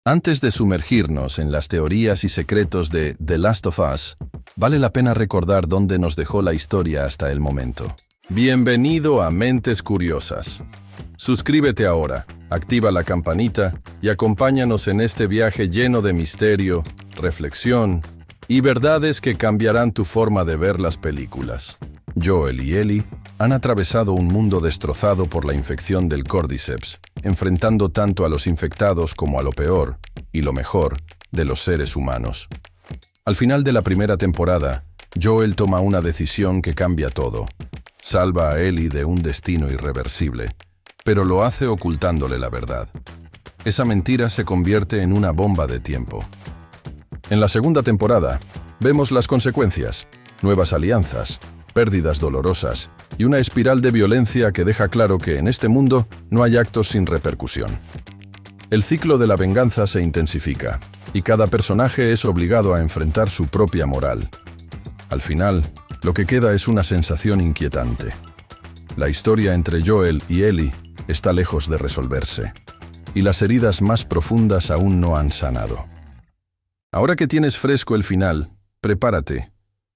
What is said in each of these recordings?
Antes de sumergirnos en las teorías y secretos de The Last of Us, vale la pena recordar dónde nos dejó la historia hasta el momento. Bienvenido a Mentes Curiosas. Suscríbete ahora, activa la campanita y acompáñanos en este viaje lleno de misterio, reflexión y verdades que cambiarán tu forma de ver las películas. Joel y Ellie han atravesado un mundo destrozado por la infección del Cordyceps, enfrentando tanto a los infectados como a lo peor, y lo mejor, de los seres humanos. Al final de la primera temporada, Joel toma una decisión que cambia todo. Salva a Ellie de un destino irreversible, pero lo hace ocultándole la verdad. Esa mentira se convierte en una bomba de tiempo. En la segunda temporada, vemos las consecuencias, nuevas alianzas, pérdidas dolorosas y una espiral de violencia que deja claro que en este mundo no hay actos sin repercusión. El ciclo de la venganza se intensifica y cada personaje es obligado a enfrentar su propia moral. Al final, lo que queda es una sensación inquietante. La historia entre Joel y Ellie está lejos de resolverse y las heridas más profundas aún no han sanado. Ahora que tienes fresco el final, prepárate,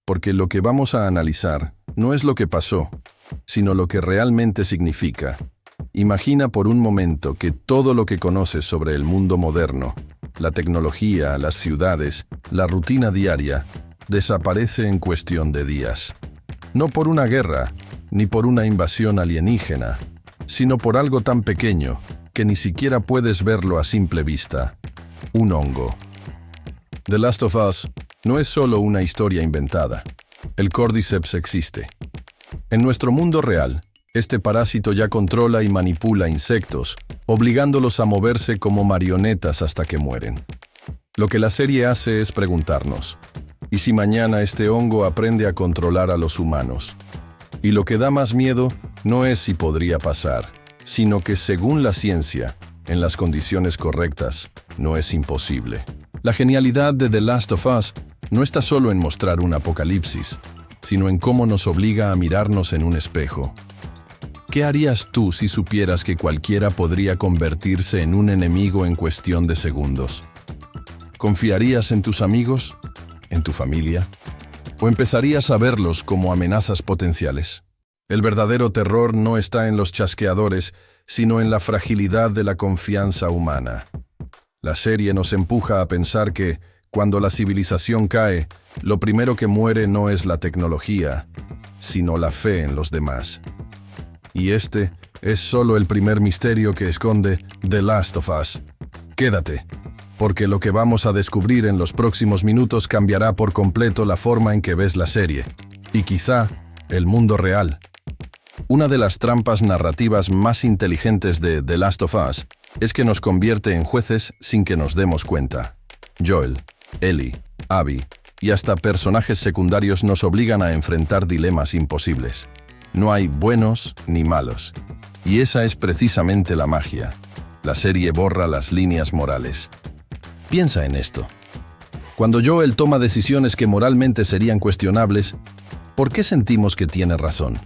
porque lo que vamos a analizar no es lo que pasó, sino lo que realmente significa. Imagina por un momento que todo lo que conoces sobre el mundo moderno, la tecnología, las ciudades, la rutina diaria, desaparece en cuestión de días. No por una guerra, ni por una invasión alienígena, sino por algo tan pequeño que ni siquiera puedes verlo a simple vista: un hongo. The Last of Us no es solo una historia inventada. El Cordyceps existe. En nuestro mundo real, este parásito ya controla y manipula insectos, obligándolos a moverse como marionetas hasta que mueren. Lo que la serie hace es preguntarnos: ¿y si mañana este hongo aprende a controlar a los humanos? Y lo que da más miedo no es si podría pasar, sino que según la ciencia, en las condiciones correctas, no es imposible. La genialidad de The Last of Us no está solo en mostrar un apocalipsis, sino en cómo nos obliga a mirarnos en un espejo. ¿Qué harías tú si supieras que cualquiera podría convertirse en un enemigo en cuestión de segundos? ¿Confiarías en tus amigos? ¿En tu familia? ¿O empezarías a verlos como amenazas potenciales? El verdadero terror no está en los chasqueadores, sino en la fragilidad de la confianza humana. La serie nos empuja a pensar que, cuando la civilización cae, lo primero que muere no es la tecnología, sino la fe en los demás. Y este es solo el primer misterio que esconde The Last of Us. Quédate, porque lo que vamos a descubrir en los próximos minutos cambiará por completo la forma en que ves la serie, y quizá el mundo real. Una de las trampas narrativas más inteligentes de The Last of Us es que nos convierte en jueces sin que nos demos cuenta. Joel, Ellie, Abby y hasta personajes secundarios nos obligan a enfrentar dilemas imposibles. No hay buenos ni malos. Y esa es precisamente la magia. La serie borra las líneas morales. Piensa en esto. Cuando Joel toma decisiones que moralmente serían cuestionables, ¿por qué sentimos que tiene razón?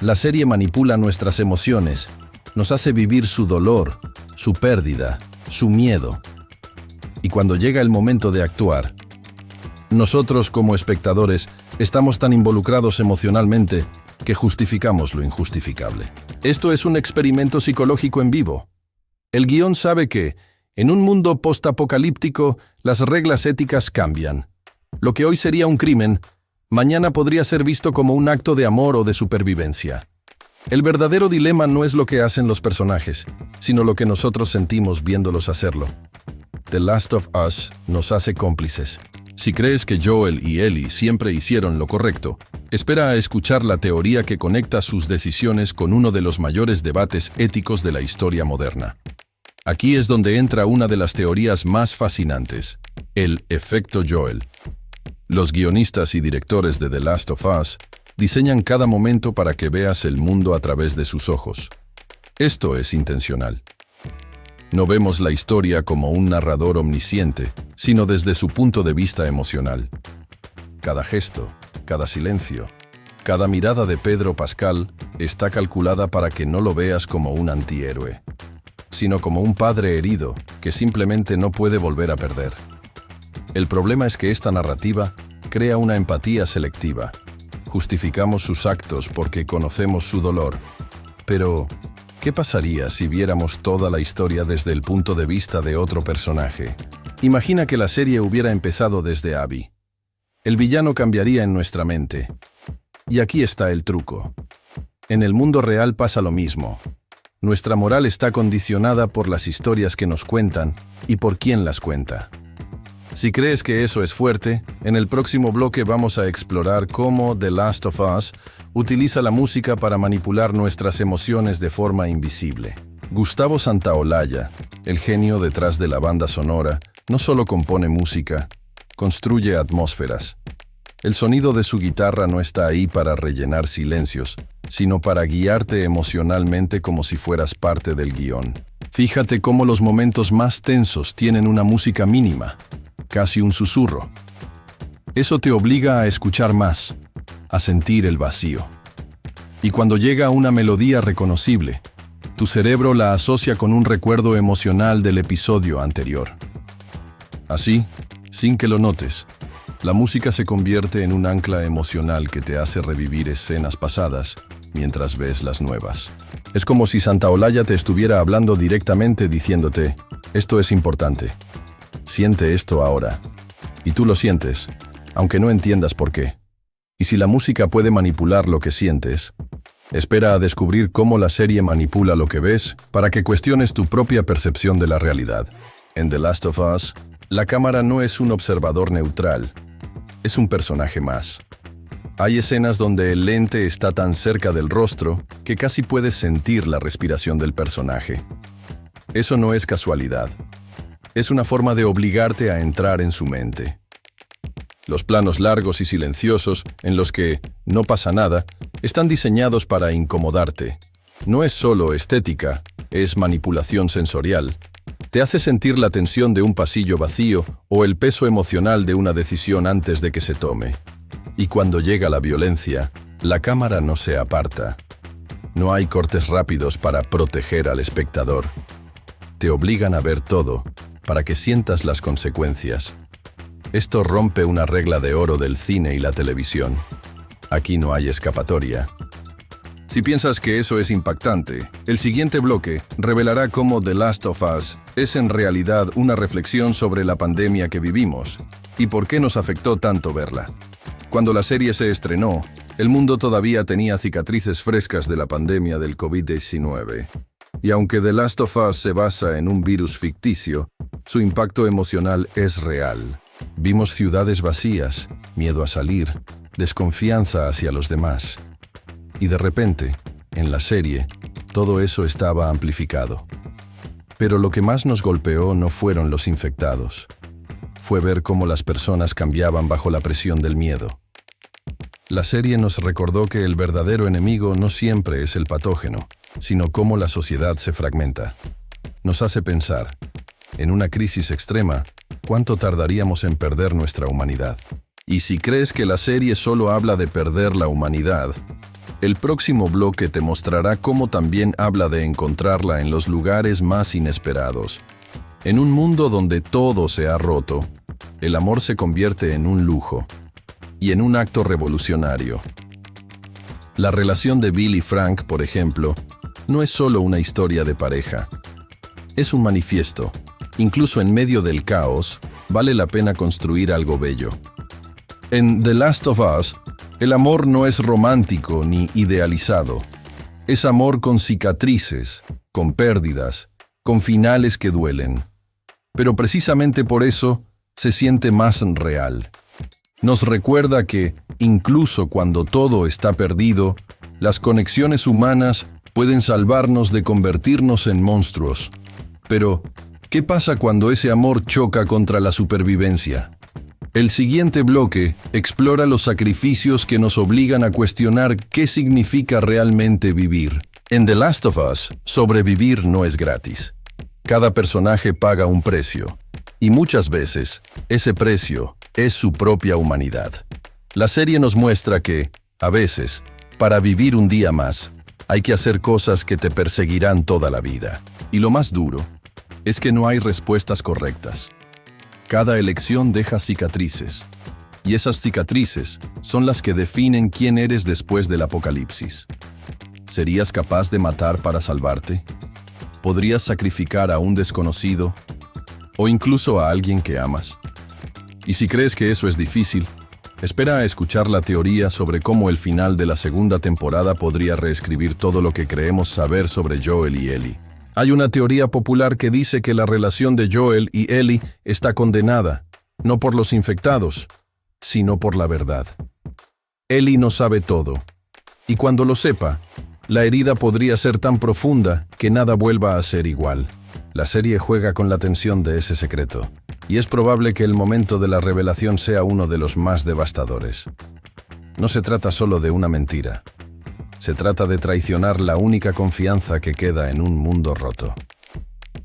La serie manipula nuestras emociones, nos hace vivir su dolor, su pérdida, su miedo. Y cuando llega el momento de actuar, nosotros como espectadores estamos tan involucrados emocionalmente que justificamos lo injustificable. Esto es un experimento psicológico en vivo. El guión sabe que, en un mundo postapocalíptico, las reglas éticas cambian. Lo que hoy sería un crimen, mañana podría ser visto como un acto de amor o de supervivencia. El verdadero dilema no es lo que hacen los personajes, sino lo que nosotros sentimos viéndolos hacerlo. The Last of Us nos hace cómplices. Si crees que Joel y Ellie siempre hicieron lo correcto, espera a escuchar la teoría que conecta sus decisiones con uno de los mayores debates éticos de la historia moderna. Aquí es donde entra una de las teorías más fascinantes: el efecto Joel. Los guionistas y directores de The Last of Us diseñan cada momento para que veas el mundo a través de sus ojos. Esto es intencional. No vemos la historia como un narrador omnisciente, sino desde su punto de vista emocional. Cada gesto, cada silencio, cada mirada de Pedro Pascal está calculada para que no lo veas como un antihéroe. sino como un padre herido que simplemente no puede volver a perder. El problema es que esta narrativa crea una empatía selectiva. Justificamos sus actos porque conocemos su dolor. Pero, ¿qué pasaría si viéramos toda la historia desde el punto de vista de otro personaje? Imagina que la serie hubiera empezado desde Abby. El villano cambiaría en nuestra mente. Y aquí está el truco. En el mundo real pasa lo mismo. Nuestra moral está condicionada por las historias que nos cuentan y por quién las cuenta. Si crees que eso es fuerte, en el próximo bloque vamos a explorar cómo The Last of Us utiliza la música para manipular nuestras emociones de forma invisible. Gustavo Santaolalla, el genio detrás de la banda sonora, no solo compone música, construye atmósferas. El sonido de su guitarra no está ahí para rellenar silencios, sino para guiarte emocionalmente como si fueras parte del guión. Fíjate cómo los momentos más tensos tienen una música mínima, casi un susurro. Eso te obliga a escuchar más, a sentir el vacío. Y cuando llega una melodía reconocible, tu cerebro la asocia con un recuerdo emocional del episodio anterior. Así, sin que lo notes, la música se convierte en un ancla emocional que te hace revivir escenas pasadas mientras ves las nuevas. Es como si Santaolalla te estuviera hablando directamente diciéndote, esto es importante. Siente esto ahora. Y tú lo sientes, aunque no entiendas por qué. Y si la música puede manipular lo que sientes, espera a descubrir cómo la serie manipula lo que ves para que cuestiones tu propia percepción de la realidad. En The Last of Us, la cámara no es un observador neutral, es un personaje más. Hay escenas donde el lente está tan cerca del rostro que casi puedes sentir la respiración del personaje. Eso no es casualidad. Es una forma de obligarte a entrar en su mente. Los planos largos y silenciosos, en los que no pasa nada, están diseñados para incomodarte. No es solo estética, es manipulación sensorial. Te hace sentir la tensión de un pasillo vacío o el peso emocional de una decisión antes de que se tome. Y cuando llega la violencia, la cámara no se aparta. No hay cortes rápidos para proteger al espectador. Te obligan a ver todo, para que sientas las consecuencias. Esto rompe una regla de oro del cine y la televisión. Aquí no hay escapatoria. Si piensas que eso es impactante, el siguiente bloque revelará cómo The Last of Us es en realidad una reflexión sobre la pandemia que vivimos y por qué nos afectó tanto verla. Cuando la serie se estrenó, el mundo todavía tenía cicatrices frescas de la pandemia del COVID-19. Y aunque The Last of Us se basa en un virus ficticio, su impacto emocional es real. Vimos ciudades vacías, miedo a salir, desconfianza hacia los demás. Y de repente, en la serie, todo eso estaba amplificado. Pero lo que más nos golpeó no fueron los infectados. Fue ver cómo las personas cambiaban bajo la presión del miedo. La serie nos recordó que el verdadero enemigo no siempre es el patógeno, sino cómo la sociedad se fragmenta. Nos hace pensar, en una crisis extrema, ¿cuánto tardaríamos en perder nuestra humanidad? Y si crees que la serie solo habla de perder la humanidad, el próximo bloque te mostrará cómo también habla de encontrarla en los lugares más inesperados. En un mundo donde todo se ha roto, el amor se convierte en un lujo y en un acto revolucionario. La relación de Bill y Frank, por ejemplo, no es solo una historia de pareja. Es un manifiesto. Incluso en medio del caos, vale la pena construir algo bello. En The Last of Us, el amor no es romántico ni idealizado. Es amor con cicatrices, con pérdidas, con finales que duelen. Pero precisamente por eso se siente más real. Nos recuerda que, incluso cuando todo está perdido, las conexiones humanas pueden salvarnos de convertirnos en monstruos. Pero, ¿qué pasa cuando ese amor choca contra la supervivencia? El siguiente bloque explora los sacrificios que nos obligan a cuestionar qué significa realmente vivir. En The Last of Us, sobrevivir no es gratis. Cada personaje paga un precio, y muchas veces, ese precio es su propia humanidad. La serie nos muestra que, a veces, para vivir un día más, Hay que hacer cosas que te perseguirán toda la vida. Y lo más duro es que no hay respuestas correctas. Cada elección deja cicatrices. Y esas cicatrices son las que definen quién eres después del apocalipsis. ¿Serías capaz de matar para salvarte? ¿Podrías sacrificar a un desconocido? ¿O incluso a alguien que amas? Y si crees que eso es difícil, espera a escuchar la teoría sobre cómo el final de la segunda temporada podría reescribir todo lo que creemos saber sobre Joel y Ellie. Hay una teoría popular que dice que la relación de Joel y Ellie está condenada, no por los infectados, sino por la verdad. Ellie no sabe todo, y cuando lo sepa, la herida podría ser tan profunda que nada vuelva a ser igual. La serie juega con la tensión de ese secreto, y es probable que el momento de la revelación sea uno de los más devastadores. No se trata solo de una mentira. Se trata de traicionar la única confianza que queda en un mundo roto.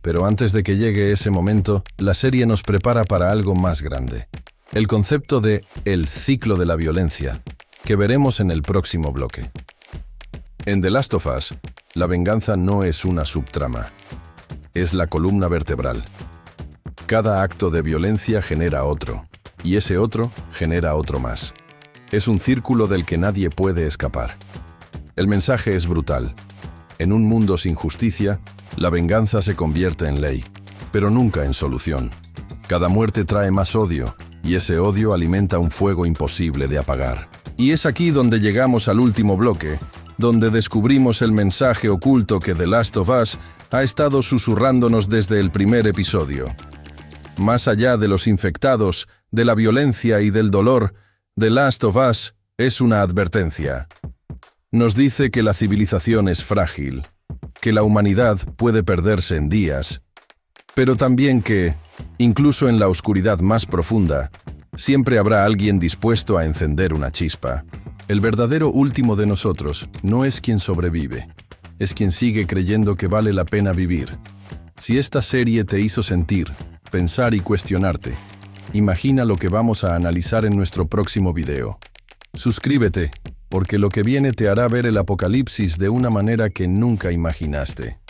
Pero antes de que llegue ese momento, la serie nos prepara para algo más grande. El concepto de el ciclo de la violencia, que veremos en el próximo bloque. En The Last of Us, la venganza no es una subtrama. Es la columna vertebral. Cada acto de violencia genera otro, y ese otro genera otro más. Es un círculo del que nadie puede escapar. El mensaje es brutal. En un mundo sin justicia, la venganza se convierte en ley, pero nunca en solución. Cada muerte trae más odio, y ese odio alimenta un fuego imposible de apagar. Y es aquí donde llegamos al último bloque, donde descubrimos el mensaje oculto que The Last of Us ha estado susurrándonos desde el primer episodio. Más allá de los infectados, de la violencia y del dolor, The Last of Us es una advertencia. Nos dice que la civilización es frágil, que la humanidad puede perderse en días, pero también que, incluso en la oscuridad más profunda, siempre habrá alguien dispuesto a encender una chispa. El verdadero último de nosotros no es quien sobrevive, es quien sigue creyendo que vale la pena vivir. Si esta serie te hizo sentir, pensar y cuestionarte, imagina lo que vamos a analizar en nuestro próximo video. Suscríbete, porque lo que viene te hará ver el apocalipsis de una manera que nunca imaginaste.